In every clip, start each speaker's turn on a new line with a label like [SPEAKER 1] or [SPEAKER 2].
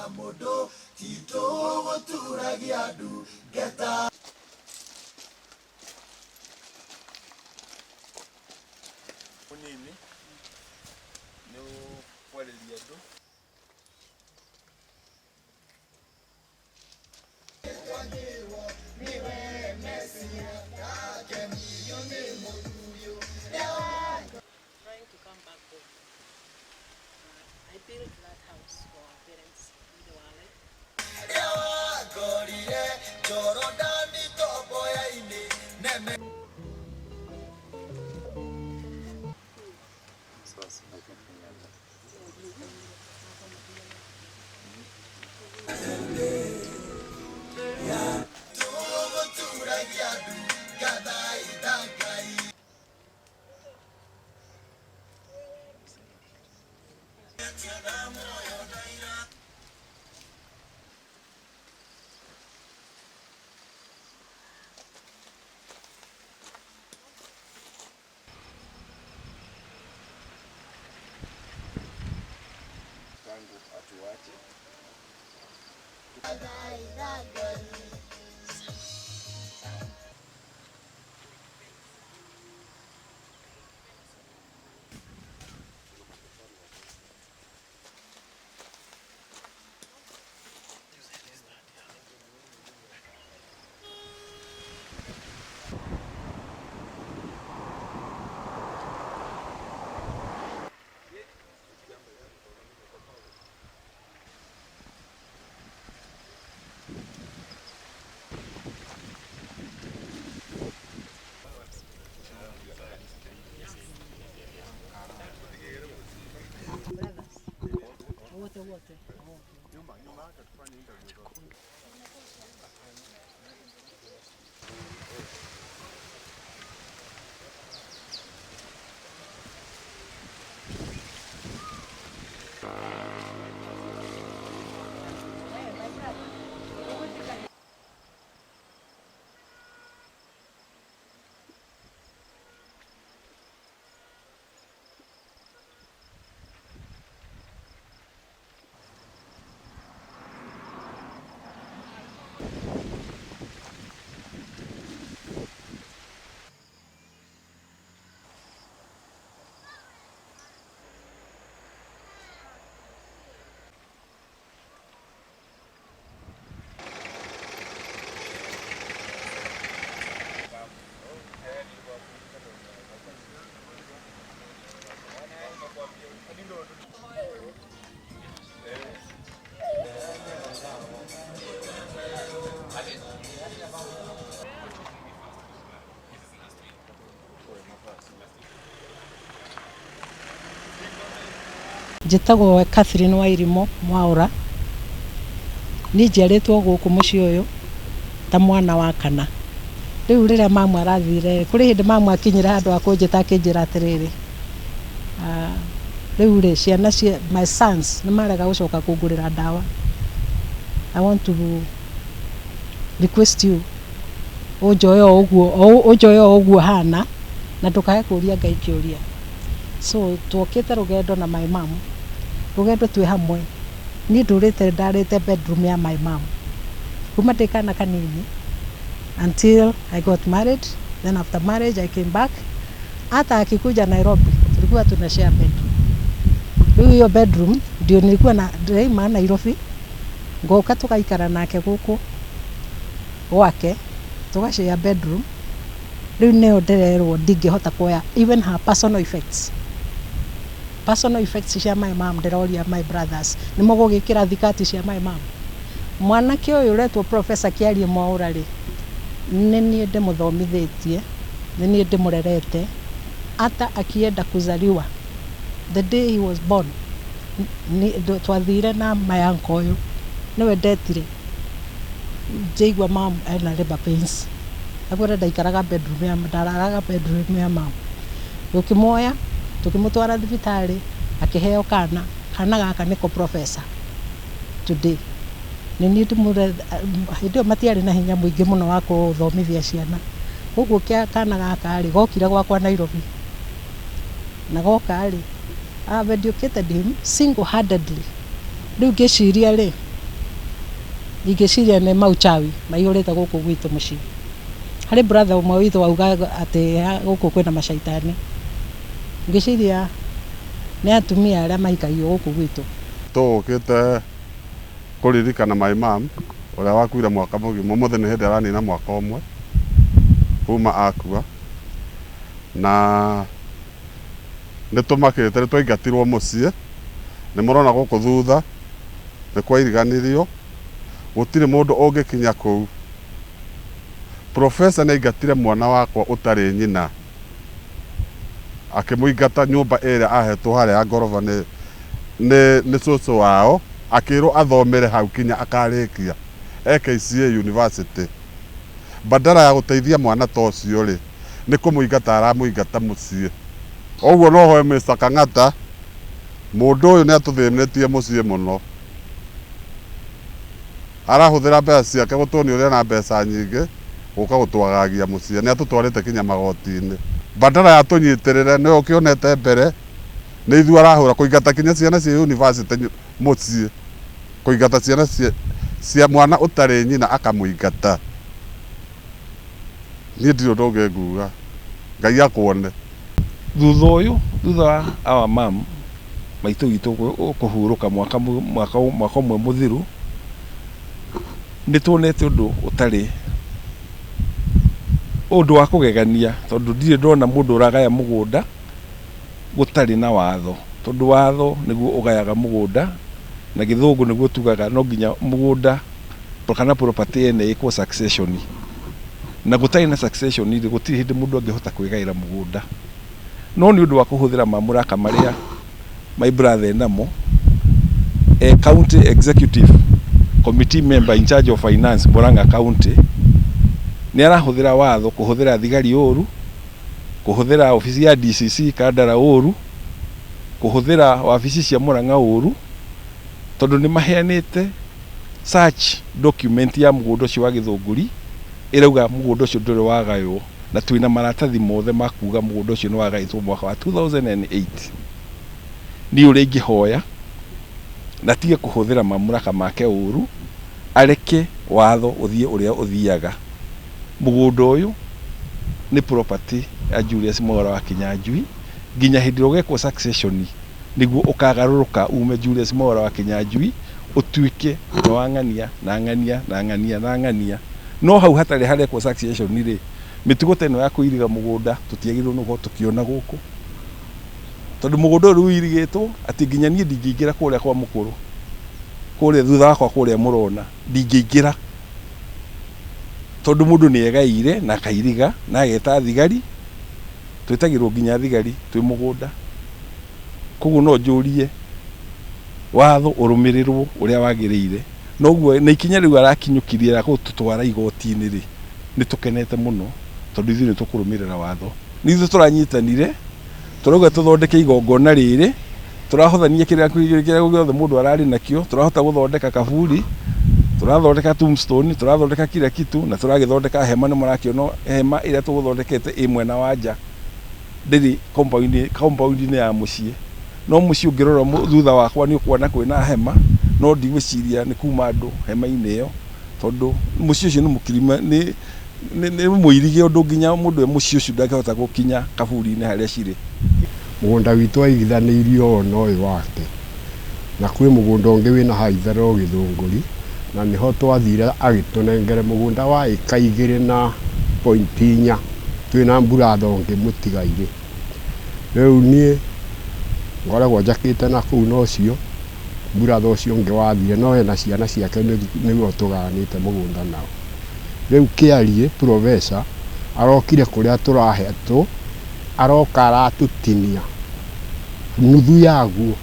[SPEAKER 1] modo tito guturagia ndu ngeta
[SPEAKER 2] munini no kwaleria ndu
[SPEAKER 3] trying to come back home. I built that house for our parents in the valley. Wote. Njĩtagwo Catherine Wairimo Mwaura ni njiarĩtwo gũkũ mũciĩ ũyũ ta mwana wa kana. Rĩu rĩrĩa mamu arathire kũrĩ hĩndĩ mamu akinyira handũ akũnjĩta akĩnjĩra atĩrĩrĩ rĩu rĩ ciana cia my sons nĩ marega gũcoka kũngũrĩra ndawa. I want to request you ũnjoe ũguo hana na ndũkae kũria Ngai kĩũria. So twokĩte rũgendo na my mom, rũgendo twĩ hamwe. Niĩ ndarĩte bedroom ya my mom kuma ndĩ kana kanini until I got married. Then after marriage I came back. Hata akikuja Nairobi tulikuwa tuna share bedroom. Hiyo bedroom ndio nilikuwa na daima Nairobi, ngoka tukaikara nake gũkũ gwake tukashare bedroom. Rĩu nĩyo ndererwo ndingĩhota kuoya even her personal effects cia my mom. Nderoria my brothers nĩ mũgũgĩkĩra thikati cia my mom. Mwanake ũyũ ũretwo Professor Kieha Mwaura rĩ nĩ niĩ ndĩmũthomithĩtie, nĩ niĩ ndĩmũrerete. Hata akienda kuzaliwa the day he was born twathire na my uncle ũyũ nĩwe ndetire njĩigua mom ena labor pains. Agora ndaikaraga bedroom ya mom. Tukimoya tukimutwara thibitarĩ akĩheo kana gaka nĩko Professor today. Nĩ niĩ ndĩmũre hĩndĩ ĩyo matiarĩ na hinya mũingĩ mũno wa gũthomithia ciana. Ũguo kana gaka rĩ gokire gwakwa Nairobi na goka rĩ I've educated him single-handedly. Rĩu ngĩciria rĩ ingĩciria nĩ Uchawi maihũrĩte gũkũ gwitũ mũciĩ. Harĩ brother ũmwe witũ auga atĩ gũkũ kwĩna macaitani. Ngĩciria nĩ atumia arĩa mahikagio gũkũ gwitũ.
[SPEAKER 4] Tũũkĩte kũririkana my mom ũrĩa wakuire mwaka mũgima. Ũmũthĩ nĩ hĩndĩ aranina mwaka ũmwe kuma akua, na nĩ tũmakĩte, nĩ twaingatirwo mũciĩ. Nĩ mũrona gũkũ thutha nĩ kwairiganirio, gũtirĩ mũndũ ũngĩkinya kũu. Professor nĩ aingatire mwana wakwa ũtarĩ nyina, akĩmũingata nyũmba ĩrĩa ahetwo harĩa ya ngoroba nĩ cũcũ wao, akĩrwo athomere hau kinya akarĩkia KCA University. Badala ya gũteithia mwana ta ũcio rĩ, nĩ kũmũingata aramũingata mũciĩ. Ũguo no hoe Mr. Kang'ata, mũndũ ũyũ nĩ atũthĩnĩtie mũciĩ mũno. Arahũthĩra mbeca ciake gũtuonia ũrĩa na mbeca nyingĩ gũka gũtwagagia mũciĩ. Nĩ atũtwarĩte kinya magoti-inĩ. Badala ya tũnyitĩrĩre nĩ ũkĩonete mbere nĩ ithuĩ arahũra kũingata kinya ciana cia university mũciĩ, kũingata ciana cia mwana ũtarĩ nyina akamũingata. Niĩ ndirĩ ũndũ ũngĩ nguga, Ngai akuone.
[SPEAKER 2] Thutha ũyũ, thutha wa our mom maitũ witũ kũhurũka mwaka ũmwe mũthiru, nĩ tuonete ũndũ ũtarĩ ũndũ wa kũgegania, tondũ ndirĩ ndona mũndũ ũragaya mũgũnda gũtarĩ na watho. Tondũ watho nĩguo ũgayaga mũgũnda, na gĩthũngũ nĩguo tugaga no nginya mũgũnda kana property ene ĩkwo succession. Na gũtarĩ na succession rĩ, gũtirĩ hĩndĩ mũndũ angĩhota kwĩgaĩra mũgũnda. No nĩ ũndũ wa kũhũthĩra mamũraka marĩa my brother namo, county executive committee member in charge of finance Murang'A county nĩ arahũthĩra watho kũhũthĩra thigari ũru, kũhũthĩra ofisi ya DCC Kandara ũru, kũhũthĩra wabici cia Murang'A ũru, tondũ nĩ maheanĩte search document ya mũgũnda ũcio wa Gĩthũngũri ĩrauga mũgũnda ũcio ndũrĩ wagaywo, na twĩna maratathi mothe makuga mũgũnda ũcio nĩ wagaĩtwo mwaka wa 2008. Niĩ ũrĩa ingĩhoya na tige kũhũthĩra mamũraka make ũru, areke watho ũthiĩ ũrĩa ũthiaga. Mũgũnda ũyũ nĩ property ya Julius Mwaura wa Kinyanjui, nginya hĩndĩ ĩrĩa ũgekwo succession nĩguo ũkagarũrũka ume Julius Mwaura wa Kinyanjui ũtuĩke nĩ wang'ania na ng'ania na ng'ania na ng'ania. No hau hatarĩ harekwo succession rĩ, mĩtugo ta ĩno ya kũiriga mũgũnda tũtiagĩrĩirwo nĩ gũkorwo tũkĩona gũkũ, tondũ mũgũnda ũyũ wĩirigĩtwo atĩ nginya niĩ ndingĩingĩra kũrĩa kwa mũkũrũ, kũrĩa thutha wakwa kũrĩa mũrona ndingĩingĩra, tondũ mũndũ nĩ egaire na akairiga na ageta thigari, twĩtagĩrwo nginya thigari twĩ mũgũnda. Koguo no njũrie watho ũrũmĩrĩrwo ũrĩa wagĩrĩire. Noguo na ikinya rĩu arakinyũkirie la gũtũtwara igoti-inĩ rĩ, nĩ tũkenete mũno, tondũ ithuĩ nĩ tũkũrũmĩrĩra watho. Nĩ ithuĩ tũranyitanire, tũrauga tũthondeke igongona rĩrĩ, tũrahothania kĩrĩa gĩothe mũndũ ararĩ nakĩo, tũrahota gũthondeka kaburi, tũrathondeka tombstone, tũrathondeka kila kitu, na tũragĩthondeka hema. Nĩ mũrakĩona hema ĩrĩa tũgũthondekete ĩ mwena wa nja ndĩrĩ compound-inĩ ya mũciĩ. No mũciĩ ũngĩrora thutha wakwa nĩ ũkuona kwĩna hema, no ndigwĩciria nĩ kuma andũ hema-inĩ ĩyo, tondũ mũciĩ ũcio nĩ mũkirima, nĩ mũirige ũndũ nginya mũndũ mũciĩ ũcio ndangĩhota gũkinya kaburi-inĩ harĩa cirĩ.
[SPEAKER 5] Mũgũnda witũ waigithanĩirio na ũyũ wake, na kwĩ mũgũnda ũngĩ wĩna haithara o Gĩthũngũri, na nĩho twathire agĩtũnengere mũgũnda wa ĩka 2.4 twĩna mburatha ũngĩ mũtigaire. Rĩu niĩ ngoragwo njakĩte na kũu na ũcio mburatha ũcio ũngĩ wathire, no hena ciana ciake nĩguo tũgayanĩte mũgũnda nao. Rĩu Kĩarie professor arokire kũrĩa tũrahetwo, aroka aratũtinia nuthu yaguo,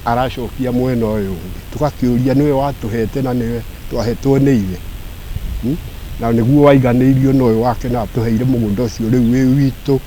[SPEAKER 5] aracokia mwena ũyũ ũngĩ. Tũgakĩũria nĩwe watũhete na nĩwe twahetwo nĩ ithe, na nĩguo waiganĩirio na ũyũ wake na atũheire mũgũnda ũcio rĩu wĩ witũ,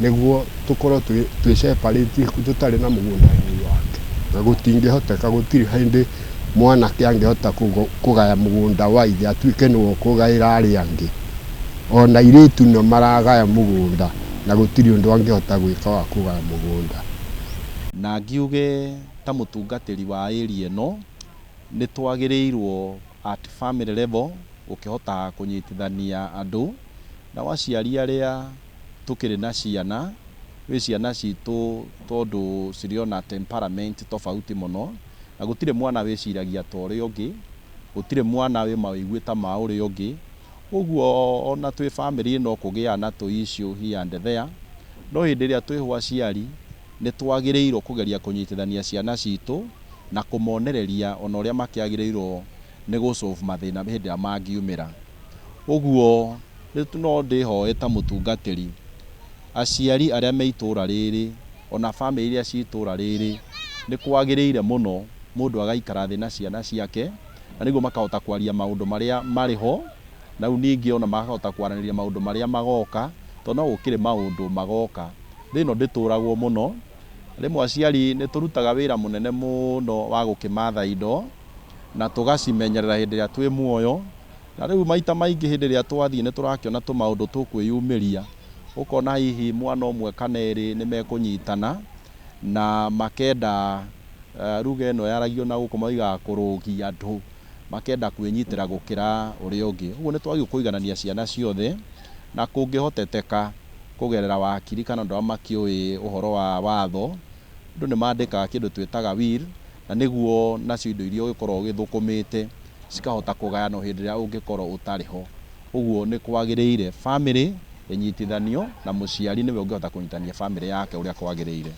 [SPEAKER 5] nĩguo tũkorwo twĩ separate tũtarĩ na mũgũnda ũyũ wake. Na gũtingĩhoteka, gũtirĩ hĩndĩ mwanake angĩhota kũgaya mũgũnda wa ithe atuĩke nĩwe ũkũgaĩra arĩa angĩ. Ona airĩtu nĩ maragaya mũgũnda na gũtirĩ ũndũ angĩhota gwĩka wa kũgaya mũgũnda.
[SPEAKER 6] Na ngiuge ta mũtungatĩri wa area ĩno, nĩ twagĩrĩirwo at family level ũkĩhota kũnyitithania andũ na aciari arĩa tũkĩrĩ na ciana wĩ ciana citũ tondũ ciriona temperament tofauti mũno na gũtirĩ mwana wĩciragia ta ũrĩa ũngĩ, gũtirĩ mwana wĩ mawĩigwi ta ma ũrĩa ũngĩ. Ũguo ona twĩ family no kũgĩa na tũicio here and there, no hĩndĩ ĩrĩa twĩho aciari nĩ twagĩrĩirwo kũgeria kũnyitithania ciana citũ na kũmonereria ona ũrĩa makĩagĩrĩirwo nĩ gũ-solve mathĩna hĩndĩ ĩrĩa mangiumĩra. Ũguo no ndĩhoe ta mũtungatĩri aciari arĩa me itũra rĩrĩ ona family iria ci itũra rĩrĩ nĩ kwagĩrĩire mũno mũndũ agaikara thĩ na ciana ciake na nĩguo makahota kwaria maũndũ marĩa marĩ ho na rĩu ningĩ ona makahota kwaranĩria maũndũ marĩa magoka, tondũ no gũkĩrĩ maũndũ magoka. Thĩ ĩno ndĩtũragwo mũno, rĩmwe aciari nĩ tũrutaga wĩra mũnene mũno wa gũkĩmatha indo na tũgacimenyerera hĩndĩ ĩrĩa twĩ muoyo, na rĩu maita maingĩ hĩndĩ ĩrĩa twathiĩ nĩ tũrakĩona tũmaũndũ tũkwĩyumĩria, ũkona hihi mwana ũmwe kana erĩ nĩ mekũnyitana na makenda ruga ĩno yaragio na gũkũ moigaga kũrũgia andũ, makenda kwĩnyitĩra gũkĩra ũrĩa ũngĩ. Ũguo nĩ twagĩrĩirwo kũiganania ciana ciothe na kũngĩhoteteka kũgerera wakiri kana andũ arĩa makĩũĩ ũhoro wa watho, andũ nĩ mandĩkaga kĩndũ twĩtaga will, na nĩguo nacio indo iria ũgĩkorwo ũgĩthũkũmĩte cikahota kũgayanwo hĩndĩ ĩrĩa ũngĩkorwo ũtarĩ ho. Ũguo nĩ kwagĩrĩire family ĩnyitithanio na mũciari nĩwe ũngĩhota kũnyitithania family yake ũrĩa kwagĩrĩire.